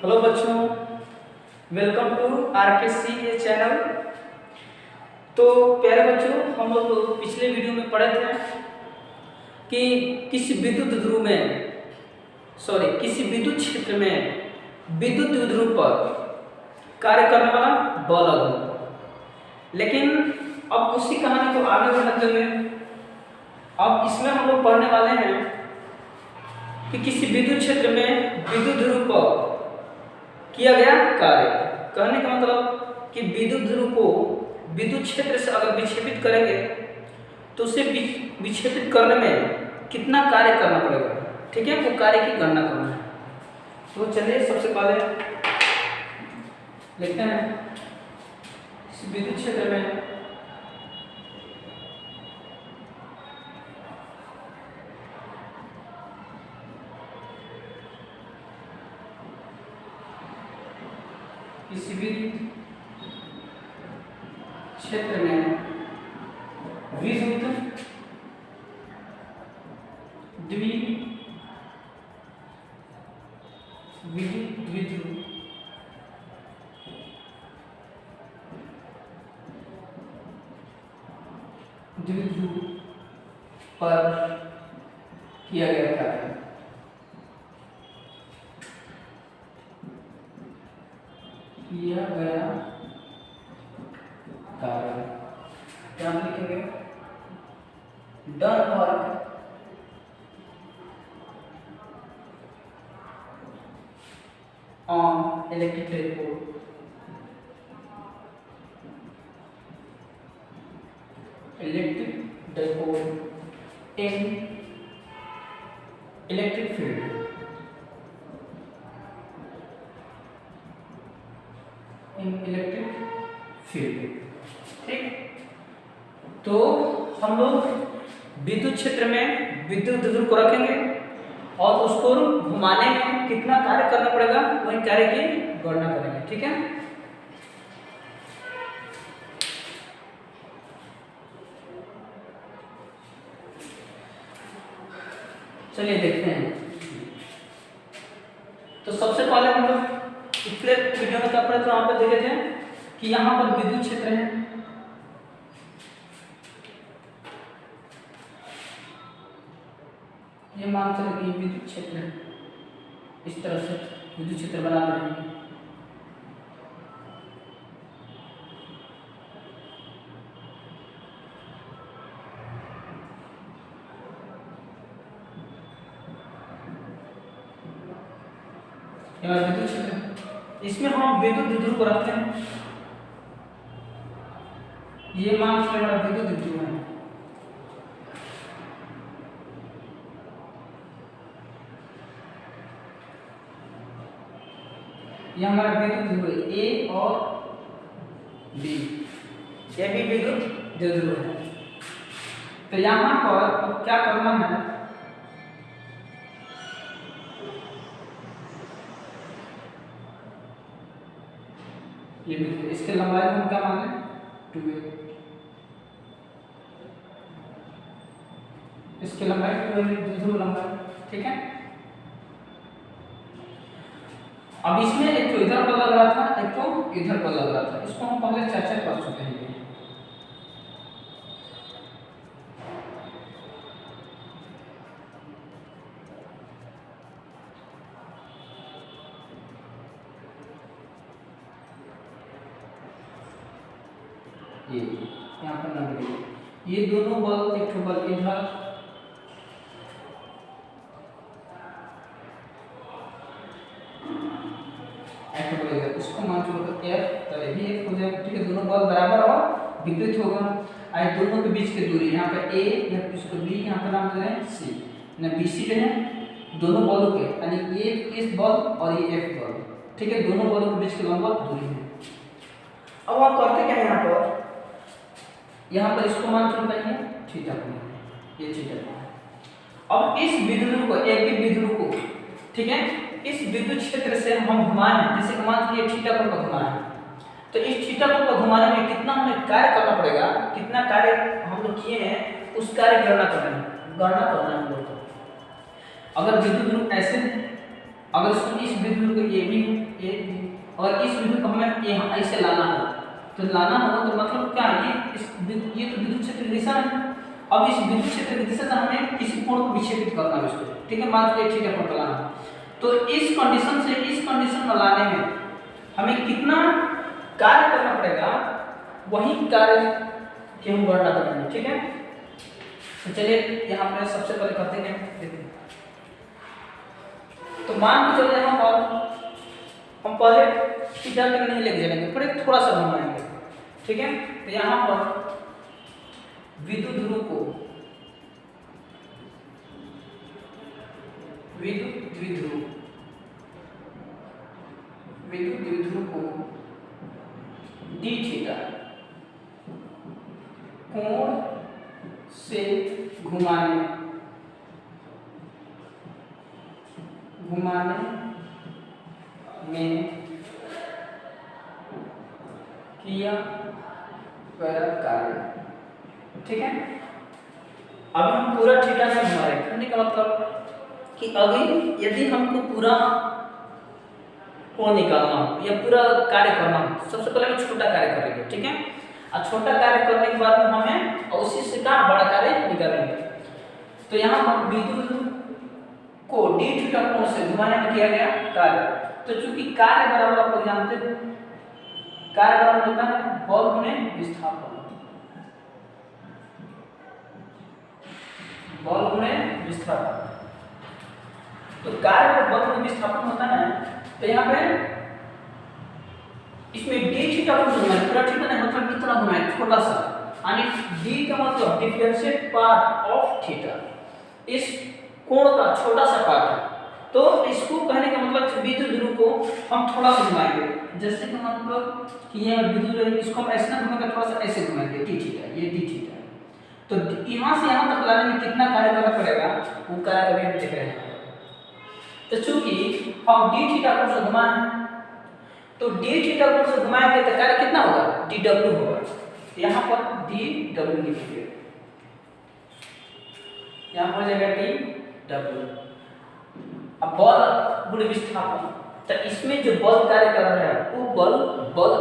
Hello बच्चों, welcome to RKC channel. तो प्यारे बच्चों, हम लोग पिछले वीडियो में पढ़े थे कि किसी विद्युत क्षेत्र में विद्युत द्विध्रुव पर कार्य करने वाला बल अघूर्ण। लेकिन अब उसी कहानी को आगे बढ़ाते हुए अब इसमें हम लोग पढ़ने वाले हैं कि किसी विद्युत क्षेत्र में विद्युत ध्रुव पर किया गया कार्य। कहने का मतलब कि विद्युत ध्रुव को विद्युत क्षेत्र से अगर विक्षेपित करेंगे तो उसे विक्षेपित करने में कितना कार्य करना पड़ेगा, ठीक है, वो कार्य की गणना करना है। तो चलिए सबसे पहले लिखते हैं इस विद्युत क्षेत्र में किसी विद्युत क्षेत्र में विद्युत द्विध्रुव पर किया गया कार्य। किया गया कार्य क्या लिखेंगे? Done work on electric dipole in electric field। ठीक, तो हम लोग विद्युत क्षेत्र में विद्युत ध्रुव को रखेंगे और उसको घुमाने में कितना कार्य करना पड़ेगा वही कार्य की गणना करेंगे। ठीक है, चलिए देखते हैं। तो सबसे पहले हम लोग पिछले वीडियो में क्या पढ़े थे, वहां पर देखे थे कि यहाँ पर विद्युत क्षेत्र है, ये मान चले कि विद्युत क्षेत्र है, इस तरह से विद्युत क्षेत्र बना देंगे। विद्युत क्षेत्र, इसमें हम विद्युत द्विध्रुव को रखते हैं। ये मान से हमारा विद्युत द्विध्रुव है। ये हमारा विद्युत ध्रुव है, ए और बी, ये भी विद्युत द्विध्रुव है। तो यहाँ पर अब क्या करना है, ये इसके लंबाई को हम क्या मान लें, 2a। इसकी लंबाई 2a द्विध्रुव लंबाई। ठीक है, अब इसमें एक तो इधर बल लग रहा था, एक तो इधर बल लग रहा था। इसको हम पहले चर्चा कर चुके हैं। ये यहाँ पर नंबर, ये दोनों बल, एक तो बल इधर इसको मान चलो तो F, तो ये भी एक हो जाएगा। ठीक है, दोनों बल बराबर और विपरीत होगा। आई दोनों के बीच की दूरी यहाँ पे A, यहाँ इसको B, यहाँ पर नाम दे रहे हैं C, ना BC पे है दोनों बलों के, यानी ये इस बल और ये F बल। ठीक है, दोनों बलों के बीच की लंबाई दूरी है। अब आप करते क्या है, यहाँ पर इसको मान चुन पाएंगे थीटा को, ये थीटा को। अब इस विद्युत को, एक भी विद्युत को, ठीक है, इस विद्युत क्षेत्र से हम घुमाएं, जैसे मान लीजिए थीटा कोण को घुमाएं, तो इस थीटा कोण को घुमाने में कितना हमें कार्य करना पड़ेगा, कितना कार्य हम लोग किए हैं उस कार्य गणना करना है हम लोग को। अगर विद्युत ध्रुव ऐसे, अगर इस विद्युत को ये भी ए बी, और इस बिंदु को हमें यहाँ ऐसे लाना हो, तो लाना होगा तो मतलब क्या ये तो विद्युत क्षेत्र की दिशा है। अब इस विद्युत क्षेत्र की दिशा से हमें किसी कोण को विक्षेपित करना है उसको, ठीक है, मान लीजिए थीटा कोण लाना। तो इस कंडीशन से इस कंडीशन में लाने में हमें कितना कार्य करना पड़ेगा, वही कार्य की हम गणना करेंगे, ठीक है। तो चलिए यहाँ पे सबसे पहले करते हैं, देखिए तो मान के चलो यहाँ पर हम पहले थीटा तक नहीं लेके चलेंगे, फिर थोड़ा सा घुमाएंगे, ठीक है। तो यहाँ पर विद्युत ध्रुव को विद्युत द्विध्रुव को डी थीटा कोण से घुमाने में किया गया कार्य, ठीक है। अब हम पूरा थीटा में घुमा रहे हैं, कहने का मतलब कि अभी यदि हमको पूरा कोण निकालना हो या पूरा कार्य करना हो, सबसे पहले हम छोटा कार्य करेंगे, ठीक है। और छोटा कार्य करने के बाद में हमें उसी से का बड़ा कार्य निकालेंगे। तो यहाँ हम विद्युत को डी थीटा कोण से घुमाने में किया गया कार्य। तो चूंकि कार्य बराबर आप लोग जानते हो, कार्य बराबर होता है बल गुणे विस्थापन, बल गुणे विस्थापन। तो कार्य का बल गुणे विस्थापन होता है, तो यहाँ पे इसमें डी थीटा को घुमाए, पूरा थीटा नहीं मतलब कितना घुमाए, छोटा सा, यानी डी का मतलब डिफरेंशिएट पार्ट ऑफ थीटा, इस कोण का छोटा सा पार्ट है। तो इसको कहने का मतलब विद्युत ध्रुव को हम थोड़ा सा घुमाएंगे, जैसे कि मतलब कि ये विद्युत ध्रुव इसको हम ऐसे ना घुमाएंगे, थोड़ा सा ऐसे घुमाएंगे, डी थीटा, ये डी थीटा। तो यहाँ से यहाँ तक लाने में कितना कार्य करना पड़ेगा, वो कार्य कभी हम देख रहे हैं। तो चूंकि हम डी थीटा कोण से घुमाए हैं, तो डी थीटा कोण से घुमाएंगे तो कार्य कितना होगा, डी डब्ल्यू होगा। यहाँ पर डी डब्ल्यू लिखिए, यहाँ हो जाएगा डी डब्ल्यू। अब बल गुणे विस्थापन, तो इसमें जो बल कार्य कर रहा है वो बल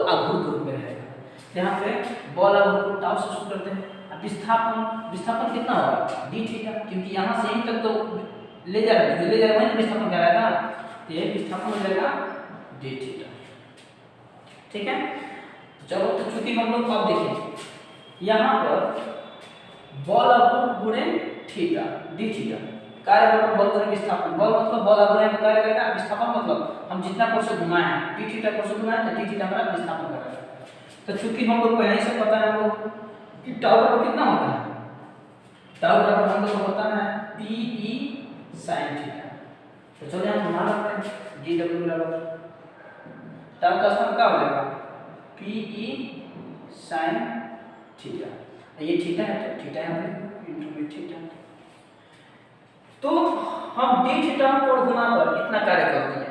आघूर्ण रूप में रहेगा। यहाँ पे बल आघूर्ण टाउ से शुरू करते हैं। विस्थापन कितना होगा, डी थीटा, क्योंकि यहाँ से यहीं तक तो ले जा रहा है, वहीं विस्थापन कर रहा है ना, तो ये विस्थापन हो जाएगा डी थीटा, ठीक है। चलो तो चूंकि हम लोग अब देखें यहाँ पर बल आघूर्ण गुणे थीटा, डी थीटा, कार्य बराबर बल गुणे विस्थापन। बल मतलब बल आघूर्ण का कार्य करेगा, विस्थापन मतलब हम जितना कोण से घुमाए हैं, डी थीटा कोण से घुमाए तो डी थीटा हमारा विस्थापन करेगा। तो चूंकि हम लोग पहले से पता है हमको कि टाउ बराबर कितना होता है, टाउ बराबर हम लोग होता है पी ई sin थीटा। तो चलिए हम मान लेते हैं डी डब्ल्यू बराबर टाउ का स्थान क्या हो जाएगा, पी ई sin थीटा। ये थीटा है तो थीटा यहाँ पे इनटू में थीटा। तो हम डी थीटा कोण घुमाकर इतना कार्य कर दिए,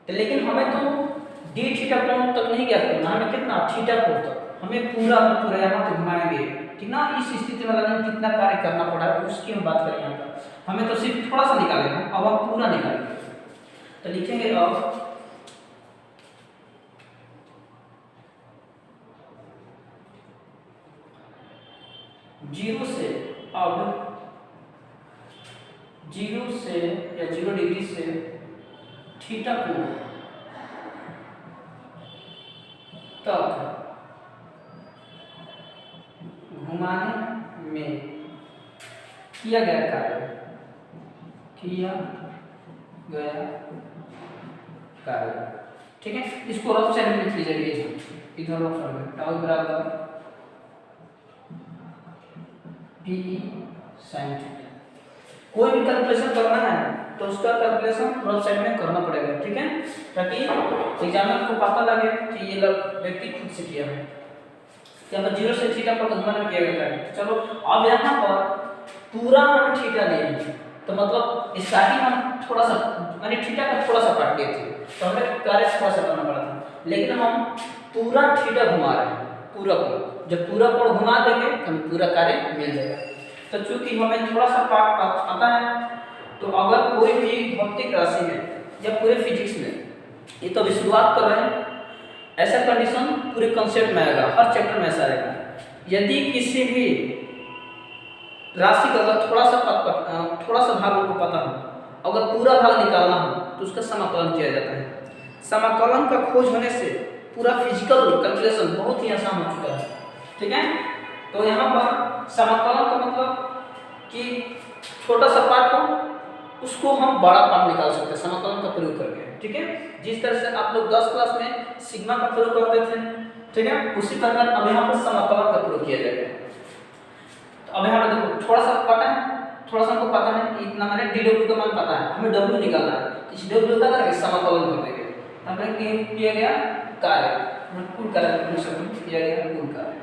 तो लेकिन हमें तो डी थीटा कोण तक नहीं ज्ञात करना, हमें कितना थीटा कोण तक, हमें पूरा यहाँ तक घुमाएंगे, ठीक ना। इस स्थिति में लगाने कितना कार्य करना पड़ा है उसकी हम बात करें। यहाँ पर हमें तो सिर्फ थोड़ा सा निकालेंगे, अब हम पूरा निकालेंगे। तो लिखेंगे अब जीरो से या 0 डिग्री से थीटा कोण तक घुमाने में किया गया कार्य, ठीक है। इसको रफ साइड में लिख लीजिए, इधर रफ साइड में टाउ बराबर पी sin थीटा। कोई भी कैलकुलेशन करना है तो उसका कैलकुलेशन रफ साइड में करना पड़ेगा, ठीक है, ताकि एग्जामिनर को पता लगे कि ये व्यक्ति खुद से किया है। यहाँ पर 0 से थीटा पर घुमाने में किया गया है। चलो अब यहाँ पर पूरा हम थीटा लेंगे, तो मतलब स्टार्टिंग हम थोड़ा सा माने थीटा का थोड़ा सा पार्ट लिए थे, तो हमें कार्य थोड़ा सा करना पड़ा था, लेकिन हम पूरा थीटा घुमा रहे हैं, पूरा कोण। जब पूरा कोण घुमा देंगे तो हमें पूरा कार्य मिल जाएगा। तो चूंकि हमें थोड़ा सा पार्ट आता है, तो अगर कोई भी भौतिक राशि में या पूरे फिजिक्स में ये तो अभी शुरुआत कर रहे हैं। ऐसा कंडीशन पूरे कंसेप्ट में आएगा, हर चैप्टर में ऐसा आएगा। यदि किसी भी राशि का अगर थोड़ा सा भाग हमको पता हो, अगर पूरा भाग निकालना हो तो उसका समाकलन किया जाता है। समाकलन का खोज होने से पूरा फिजिकल कैलकुलेशन बहुत ही आसान हो चुका है। ठीक है, तो यहाँ पर समाकलन का मतलब कि छोटा सा पार्ट हो उसको हम बड़ा पार्ट निकाल सकते हैं समाकलन का प्रयोग करके। ठीक है, जिस तरह से आप लोग 10 क्लास में सिग्मा का प्रयोग करते थे, ठीक है, उसी प्रकार अब यहाँ पर समाकलन का प्रयोग किया जाएगा। तो अब यहाँ पर देखो थोड़ा सा पता है, थोड़ा सा हमको पता है कि इतना मैंने dw का मान पता है, हमें w निकालना है। इस w का करेंगे समाकलन कर देंगे, हमने किया गया कार्य, कुल कार्य किया गया, कुल कार्य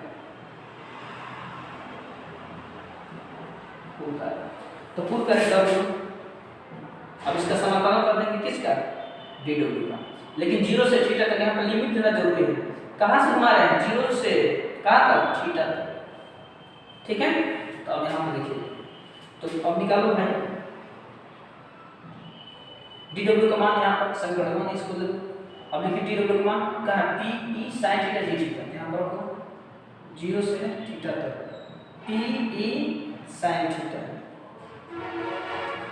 तो कुल कार्य w। अब इसका समाकलन कर देंगे किसका, dw का। लेकिन 0 से थीटा तक यहाँ पर लिमिट देना जरूरी है। कहाँ से घुमा रहे हैं, 0 से कहाँ तक, थीटा तक। ठीक है, तो अब यहाँ पर देखिए, तो अब निकालो भाई dw का मान, यहाँ पर समीकरण 1 इसको दे दो। अब देखिए dw का मान कहाँ, p e sin theta d theta, यहाँ पर रखो 0 से थीटा तक p e sin theta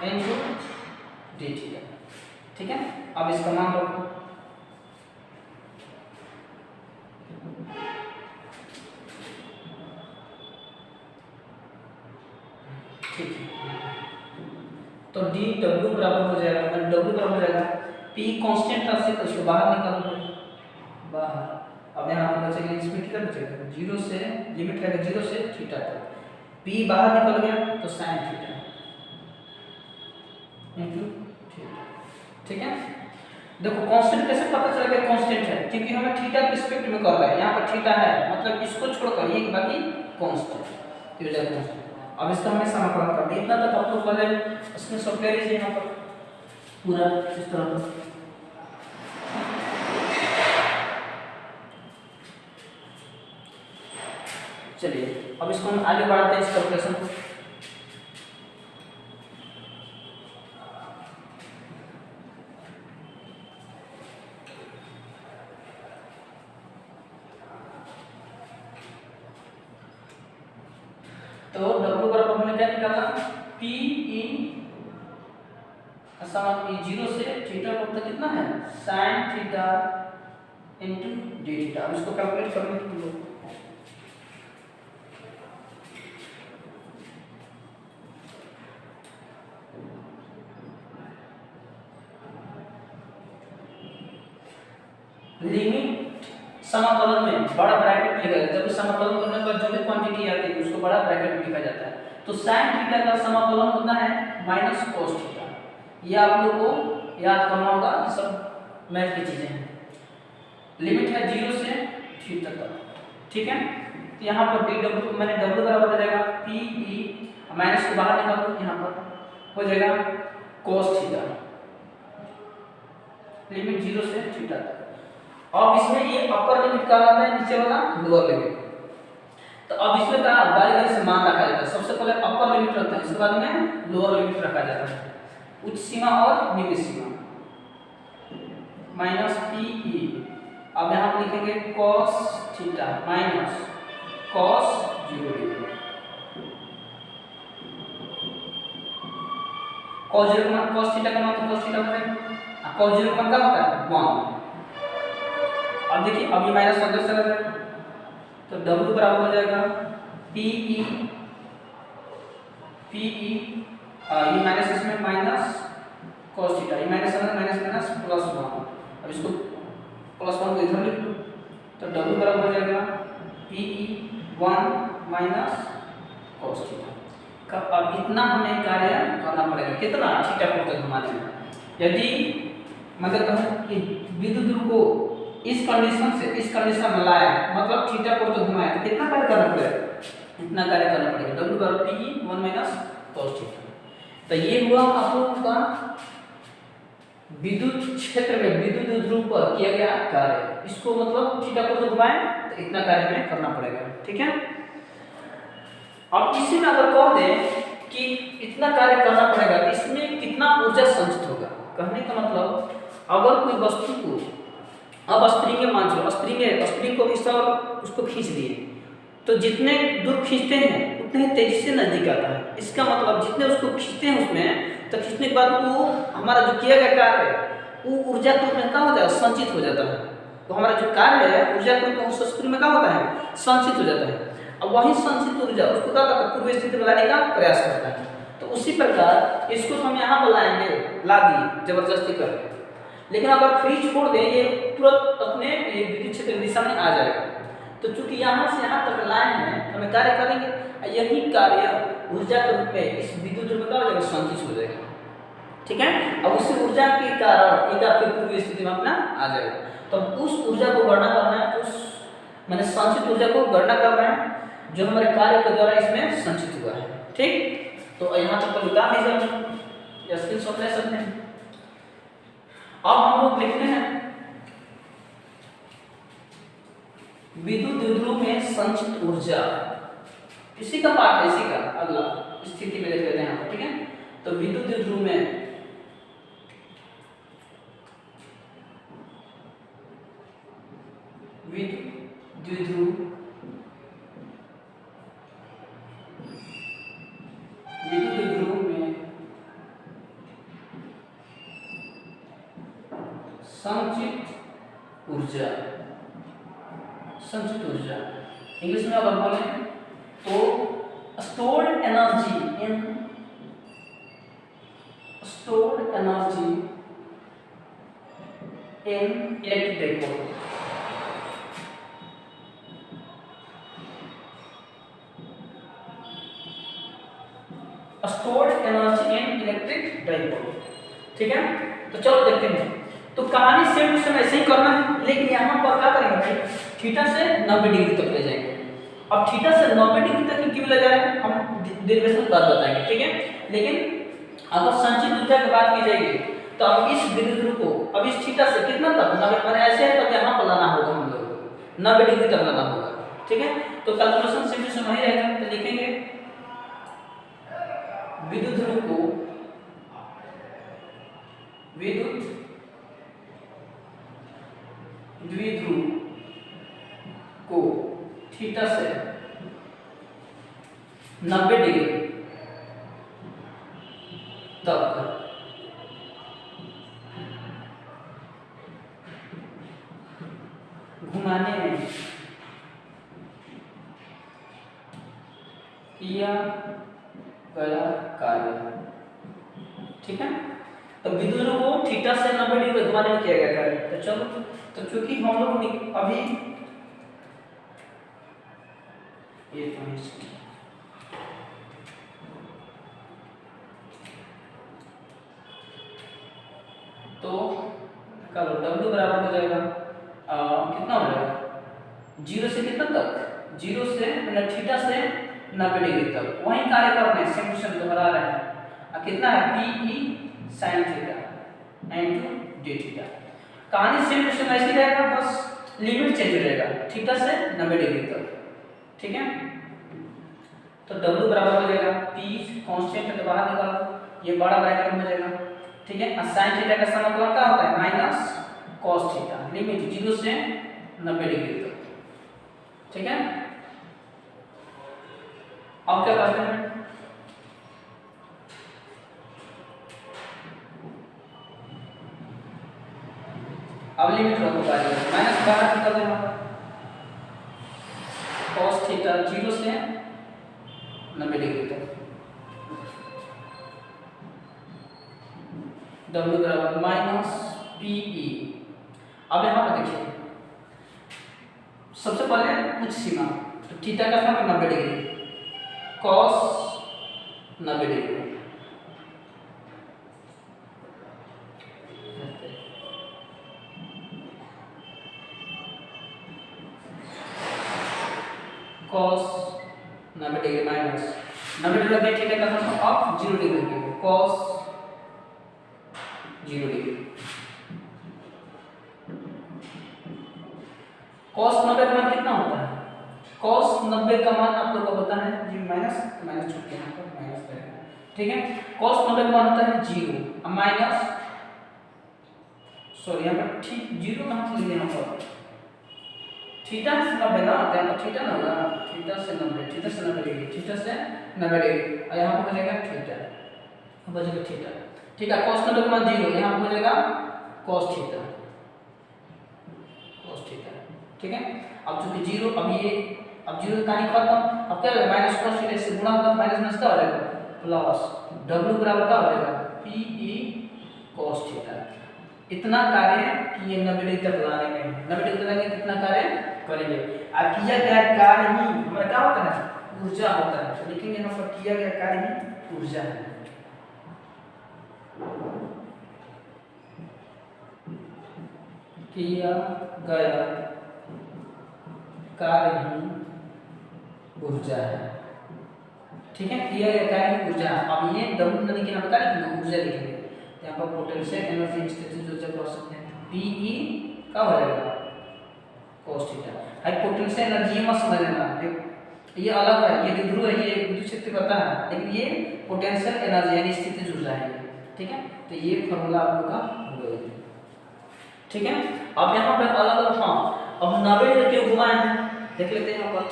into d theta. ठीक है, अब इसका मान रखो, ठीक है, तो dw बराबर हो जाएगा, w बराबर हो जाएगा p कांस्टेंट था से उसको बाहर निकालो, बाहर। अब यहाँ पर बचेगा इसमें थीटा बचेगा, 0 से लिमिट है 0 से थीटा तक, p बाहर निकल गया तो sin थीटा इनटू थीटा। ठीक है, देखो कांस्टेंट कैसे पता चला कि कांस्टेंट है, क्योंकि हमें थीटा के रिस्पेक्ट में कर रहा है। यहाँ पर थीटा है मतलब इसको छोड़कर ये बाकी कांस्टेंट, ये वाला कांस्टेंट। अब इसका हमें समाकलन कर दिया, इतना तक आप लोग पहले इसमें सब ले लीजिए यहाँ पर पूरा इस तरह। चलिए अब इसको हम आगे बढ़ाते हैं इस कैलकुलेशन को। तो w बराबर हमने क्या निकाला, p e समान 0 से थीटा तक कितना है, sin theta into d theta. अब इसको कैलकुलेट करने के लिए लिमिट समाकलन में बड़ा ब्रैकेट लिखा जाता है। जब समाकलन करने पर जो भी क्वांटिटी आती है उसको बड़ा ब्रैकेट में लिखा जाता है। तो sin थीटा का समाकलन होता है माइनस cos थीटा। ये आप लोग को याद करना होगा, ये सब मैथ की चीजें हैं। लिमिट है 0 से थीटा तक। ठीक है, तो यहाँ पर dw मैंने w बराबर हो जाएगा p e माइनस को बाहर निकालो, यहाँ पर हो जाएगा cos थीटा, लिमिट 0 से थीटा तक। अब इसमें ये अपर लिमिट का आता है, नीचे वाला लोअर लिमिट। तो अब इसमें क्या बारी बारी से मान रखा जाता है। सबसे पहले अपर लिमिट रखते हैं, इसके बाद में लोअर लिमिट रखा जाता है, उच्च सीमा और निम्न सीमा। माइनस पी ई, अब यहाँ पर लिखेंगे cos theta minus cos 0 degree. cos 0 का मान cos थीटा का मान तो cos थीटा होता है, cos 0 का मान क्या होता है 1। अब देखिए अब ये माइनस अंदर चला जाएगा, तो w बराबर हो जाएगा p e ये माइनस इसमें माइनस cos थीटा, ये माइनस अंदर माइनस माइनस प्लस 1। अब इसको प्लस 1 को इधर लिख लो, तो w बराबर हो जाएगा p e 1 minus cos theta. अब इतना हमें कार्य करना पड़ेगा, कितना थीटा को तक घुमाने में। यदि मतलब कहूँ कि विद्युत ध्रुव को इस कंडीशन से इस कंडीशन में लाया, मतलब थीटा को तो घुमाया, तो कितना कार्य करना पड़ेगा, इतना कार्य करना पड़ेगा। w बराबर p 1 माइनस cos थीटा। तो ये हुआ आप लोगों का विद्युत क्षेत्र में विद्युत ध्रुव पर किया गया कार्य। इसको मतलब थीटा को तो घुमाए तो इतना कार्य हमें करना पड़ेगा। ठीक है, अब इसी में अगर कह दें कि इतना कार्य करना पड़ेगा, इसमें कितना ऊर्जा संचित होगा। कहने का मतलब अगर कोई वस्तु को अब स्प्रिंग मान चलो, स्प्रिंग को इस और उसको खींच दिए, तो जितने दूर खींचते हैं उतने तेजी से नजदीक आता है। इसका मतलब जितने उसको खींचते हैं उसमें, तो खींचने के बाद वो हमारा जो किया गया कार्य है वो ऊर्जा के रूप में क्या होता है, संचित हो जाता है। तो हमारा जो कार्य है ऊर्जा के रूप में उस स्प्रिंग में क्या होता है, संचित हो जाता है। अब वही संचित ऊर्जा उसको क्या करता है, पूर्व स्थिति में लाने का प्रयास करता है। तो उसी प्रकार इसको हम यहाँ पर लाएंगे, ला दिए जबरदस्ती करके, लेकिन अगर फ्री छोड़ दें ये तुरंत अपने विद्युत क्षेत्र की दिशा में आ जाएगा। तो चूंकि यहाँ से यहाँ तक लाइन है, हमें कार्य करेंगे, यही कार्य ऊर्जा के रूप में इस विद्युत में क्या हो जाएगा, संचित हो जाएगा। ठीक है, अब उस ऊर्जा के कारण एक आपके पूर्व स्थिति में अपना आ जाएगा। तो उस ऊर्जा को गणना करना है, उस मैंने संचित ऊर्जा को गणना करना है जो हमारे कार्य के द्वारा इसमें संचित हुआ है। ठीक, तो यहाँ तक तो बता दीजिए, या स्क्रीनशॉट ले सकते हैं। अब हम लोग लिखते हैं विद्युत द्विध्रुव में संचित ऊर्जा, इसी का पार्ट है, इसी का अगला स्थिति में लिख लेते हैं यहाँ पर। ठीक है, तो विद्युत द्विध्रुव में संचित ऊर्जा इंग्लिश में अगर बोले तो stored energy in electric dipole। stored energy in electric dipole। ठीक है, तो चलो देखते हैं। तो कहानी सेम टू सेम ऐसे ही करना है, लेकिन यहाँ पर क्या करेंगे भाई, थीटा से 90 डिग्री तक ले जाएंगे। अब थीटा से 90 डिग्री तक क्यों ले जा रहे हैं हम डेरिवेशन बाद बताएंगे। ठीक है, लेकिन अगर संचित ऊर्जा की बात की जाएगी तो अब इस बिंदु को, अब इस थीटा से कितना तक 90 मैंने ऐसे है, तो यहाँ पर लाना होगा, हम लोग 90 डिग्री तक लाना होगा। ठीक है, तो कैलकुलेशन सिंपल से वही रहेगा। तो लिखेंगे विद्युत द्विध्रुव को थीटा से 90 डिग्री तक घुमाने में किया गया कार्य। ठीक है, तो विद्युत को थीटा से 90 डिग्री घुमाने में किया गया कार्य। तो चलो, तो चूंकि हम लोग अभी ये तो कल W बराबर हो जाएगा कितना हो जाएगा, 0 से कितना तक, 0 से मतलब थीटा से 90 डिग्री तक वही कार्य कर रहे हैं, सेम टू सेम दोहरा रहे हैं। कितना है, PE sin theta into d theta. कहानी सेम टू सेम ऐसी रहेगा, बस लिमिट चेंज हो जाएगा थीटा से 90 डिग्री तक। ठीक है, तो W बराबर हो जाएगा P कांस्टेंट है तो बाहर निकालो, ये बड़ा ब्रैकेट में हो जाएगा। ठीक है, sin थीटा का मतलब क्या होता है, माइनस cos थीटा, लिमिट 0 से 90 डिग्री तक। ठीक है, अब क्या करते हैं, अब लिमिट रखो माइनस बाहर निकाल देना, cos थीटा 0 से 90 डिग्री तक, W बराबर माइनस PE। अब यहाँ पर देखिए, सबसे पहले उच्च सीमा, तो थीटा का था 90 degree, cos 90 degree, cos 90 degree minus 90 degree लगे, थीटा का था अब 0 डिग्री, cos 0 डिग्री। cos 90 का मान कितना होता है, cos 90 का मान आप लोग को होता है जी माइनस, माइनस छूट के यहाँ पर माइनस करेंगे। ठीक है, cos 90 का मान होता है 0, अब माइनस सॉरी यहाँ पर ठीक 0 कहाँ से लिए यहाँ पर थीटा से 90 ना, तो यहाँ पर थीटा ना होगा, थीटा से 90 डिग्री, थीटा से 90 डिग्री, और यहाँ पर हो जाएगा थीटा, बचेगा थीटा। ठीक है, cos 90 का मान 0, यहाँ पर हो जाएगा cos थीटा, ठीक है। अब चूंकि 0, अब 0 का नहीं खत्म, अब क्या होगा माइनस cos थीटा से गुणा होगा, माइनस माइनस क्या हो जाएगा प्लस, w बराबर क्या हो जाएगा pe cos थीटा। इतना कार्य कि ये 90 डिग्री तक लाने में 90 डिग्री तक कितना कार्य करेंगे। अब किया गया कार्य ही हमारा क्या होता है ऊर्जा होता है, तो लिखेंगे यहाँ पर किया गया कार्य ही ऊर्जा है। किया गया कार्य ही ऊर्जा है, ठीक है। किया गया कार्य ही ऊर्जा। अब ये डब्ल्यू नहीं यहाँ पर क्या लिखेंगे ऊर्जा लिखेंगे, यहाँ पर पोटेंशियल एनर्जी स्थितिज ऊर्जा कर सकते हैं, Pe क्या हो जाएगा cos theta. High potential energy मत समझ लेना, ये अलग है, ये ध्रुव है, ये विद्युत क्षेत्र पता है, लेकिन ये पोटेंशियल एनर्जी यानी स्थितिज ऊर्जा है, ठीक है। तो ये फार्मूला आप लोग का हो गया, ठीक है। अब यहाँ पर अलग अलग, हाँ अब 90 डिग्री क्यों घुमाए हैं देख लेते हैं यहाँ पर।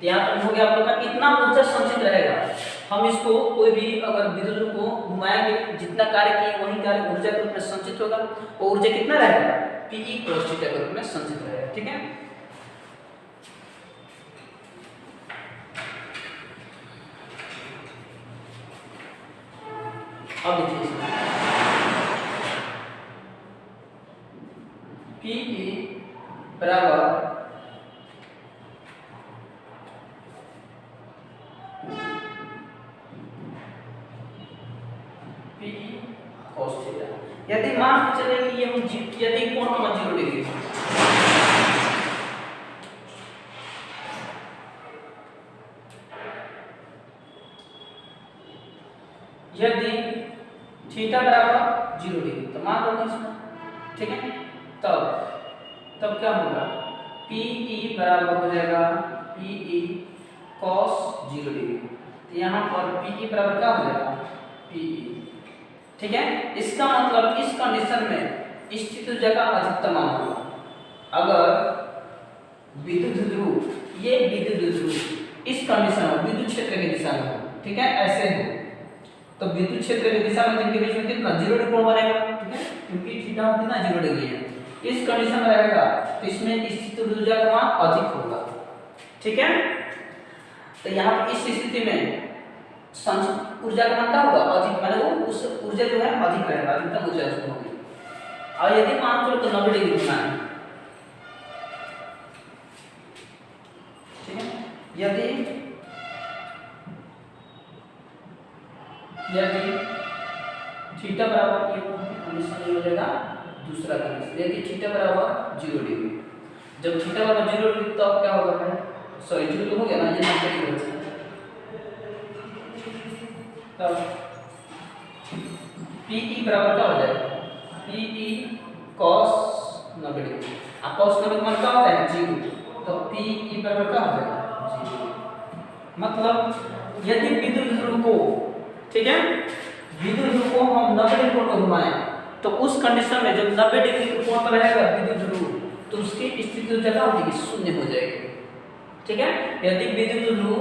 यहाँ पर हो गया आप लोग का कितना ऊर्जा संचित रहेगा। हम इसको कोई भी अगर विद्युत को घुमाएंगे, जितना कार्य किए वही कार्य ऊर्जा के रूप में संचित होगा, वो ऊर्जा कितना रहेगा Pe cos थीटा के रूप में संचित रहेगा, ठीक है। अब देखिए Pe बराबर cos थीटा। यदि मान चले कि ये हम यदि कोण का मान 0 डिग्री, यदि थीटा बराबर 0 डिग्री तो मान लो इसमें, ठीक है। तब क्या होगा Pe बराबर हो जाएगा Pe cos 0 डिग्री, तो यहाँ पर Pe बराबर क्या हो जाएगा Pe, ठीक है। इसका मतलब इस कंडीशन में स्थित ऊर्जा का अधिकतम मान होगा। अगर विद्युत ध्रुव, ये विद्युत ध्रुव इस कंडीशन में विद्युत क्षेत्र की दिशा में हो, ठीक है, ऐसे हो, तो विद्युत क्षेत्र की दिशा में जिनके बीच में कितना 0 डिग्री कोण बनेगा, ठीक है, क्योंकि थीटा कितना 0 डिग्री है। इस कंडीशन में रहेगा तो इसमें स्थित ऊर्जा का मान अधिक होगा, ठीक है। तो यहाँ पर इस स्थिति में संचित ऊर्जा का मान क्या होगा अधिक, माने वो उस ऊर्जा जो है अधिक रहेगा, अधिकतम ऊर्जा उसमें होगी। और यदि मान चलो तो 90 डिग्री घुमाना है, ठीक है। यदि थीटा बराबर ये कंडीशन हो जाएगा दूसरा कंडीशन, यदि थीटा बराबर 0 डिग्री, जब थीटा बराबर 0 डिग्री तब क्या होगा भाई, सॉरी 0 हो गया ना, ये 90 डिग्री हो, तब Pe बराबर क्या हो जाएगा Pe cos 90 डिग्री। अब cos 90 का मान क्या होता है 0, तो Pe बराबर क्या हो जाएगा 0। मतलब यदि विद्युत ध्रुव को, ठीक है, विद्युत ध्रुव को हम 90 डिग्री कोण पर घुमाएं तो उस कंडीशन में जब 90 डिग्री कोण पर रहेगा विद्युत ध्रुव तो उसकी स्थिति ऊर्जा क्या होगी शून्य हो जाएगी, ठीक है। यदि विद्युत ध्रुव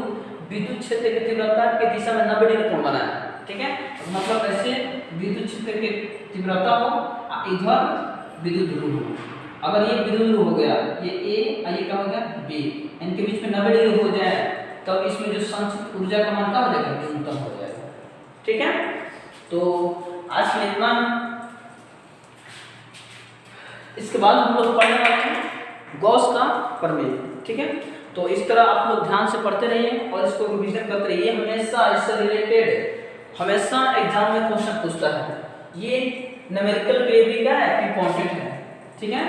विद्युत क्षेत्र की तीव्रता की दिशा में 90 डिग्री कोण बनाए, ठीक है, मतलब ऐसे विद्युत क्षेत्र की तीव्रता हो, इधर विद्युत ध्रुव हो। अगर ये विद्युत ध्रुव हो गया, ये A और ये क्या हो गया B, इनके बीच में 90 डिग्री हो जाए तब इसमें जो संचित ऊर्जा का मान क्या हो जाएगा न्यूनतम हो जाएगा, ठीक है। तो आज में इतना, इसके बाद हम लोग पढ़ने वाले हैं गॉस का प्रमेय, ठीक है। तो इस तरह आप लोग ध्यान से पढ़ते रहिए और इसको रिवीजन करते रहिए। हमेशा इससे रिलेटेड हमेशा एग्जाम में क्वेश्चन पूछता है, ये न्यूमेरिकल पे भी क्या है इंपॉर्टेंट है, ठीक है।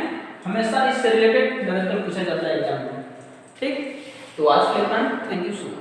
हमेशा इससे रिलेटेड न्यूमेरिकल पूछा जाता है एग्जाम में, ठीक। तो आज के लिए थैंक यू सो मच।